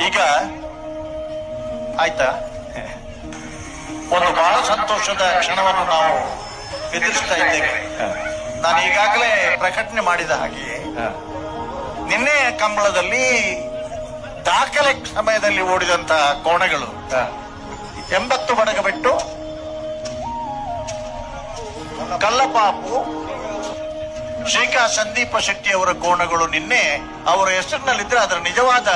ಈಗ ಆಯ್ತಾ, ಒಂದು ಬಹಳ ಸಂತೋಷದ ಕ್ಷಣವನ್ನು ನಾವು ಎದುರಿಸ್ತಾ ಇದ್ದೇವೆ. ನಾನು ಈಗಾಗಲೇ ಪ್ರಕಟಣೆ ಮಾಡಿದ ಹಾಗೆ ನಿನ್ನೆ ಕಂಬಳದಲ್ಲಿ ದಾಖಲೆ ಸಮಯದಲ್ಲಿ ಓಡಿದಂತಹ ಕೋಣಗಳು 80 ಬಡಗ ಬಿಟ್ಟು ಕಲ್ಲಪಾಪು ಶ್ರೀಕಾ ಸಂದೀಪ ಶೆಟ್ಟಿ ಅವರ ಕೋಣಗಳು ನಿನ್ನೆ ಅವರ ಹೆಸರಿನಲ್ಲಿದ್ರೆ ಅದರ ನಿಜವಾದ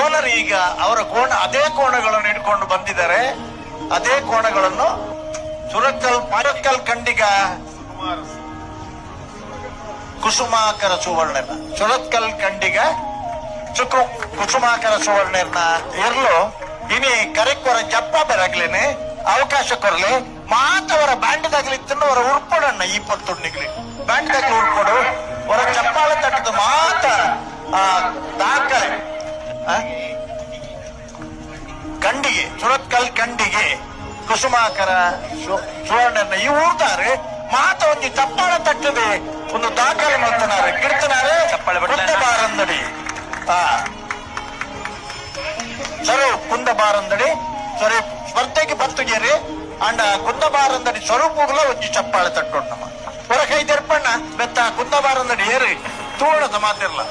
ಓನರ್ ಈಗ ಅವರ ಅದೇ ಕೋಣಗಳನ್ನು ಹಿಡ್ಕೊಂಡು ಬಂದಿದ್ದಾರೆ. ಅದೇ ಕೋಣಗಳನ್ನು ಸುರತ್ಕಲ್ ಕಂಡಿಗ ಕುಸುಮಾಕರ ಸುವರ್ಣನ ಸುರತ್ಕಲ್ ಕಂಡಿಗ ಕುಸುಮಾಕರ ಸುವರ್ಣನ ಇರ್ಲು ಇನಿ ಕರೆಕ್ವರ ಜಪ್ಪ ಬೆರಗ್ಲೇನೆ ಅವಕಾಶ ಕೊರಲೆ ಮಾತವರ ಬ್ಯಾಂಡ್ದಾಗ್ಲಿತ್ತನ್ನು ಅವರ ಉರ್ಪಡಣ್ಣ ಈ ಪತ್ತುಣ್ಣಿಗ್ಲಿ ಬ್ಯಾಂಡ್ದಾಗ್ಲಿ ಉರ್ಪಡು ಅವರ ಚಪ್ಪಾಳ ತಟ್ಟದ ಮಾತ ದಾಖಲೆ ಕಂಡಿಗೆ ಸುರತ್ಕಲ್ ಕಂಡಿಗೆ ಕುಸುಮಾಕರ ಸುವರ್ಣನ ಈ ಊರ್ತಾರೆ ಮಾತ ಒಂದು ಚಪ್ಪಾಳ ತಟ್ಟದೆ ಒಂದು ದಾಖಲೆ ಮಾಡ್ತಾನೆ ಕಿಡ್ತಾನೆ ಕುಂದಬಾರಂದಡಿ ಸರು ಕುಂದಬಾರಂದಡಿ ಸರಿ ಸ್ಪರ್ಧೆಗೆ ಬರ್ತುಗೇರಿ ಅಂಡ ಕುಂದಬಾರಂದಡಿ ಸ್ವರೂಪಗಳ ಒಂದು ಚಪ್ಪಾಳ ತಟ್ಟೊಂಡು ನಮ್ಮ ಹೊರ ಕೈ ತೆರ್ಪಣ್ಣ ಬೆತ್ತ ಕುಂದಬಾರಂದಡಿ ಏರಿ ತೂಣದ ಮಾತಿರ್ಲ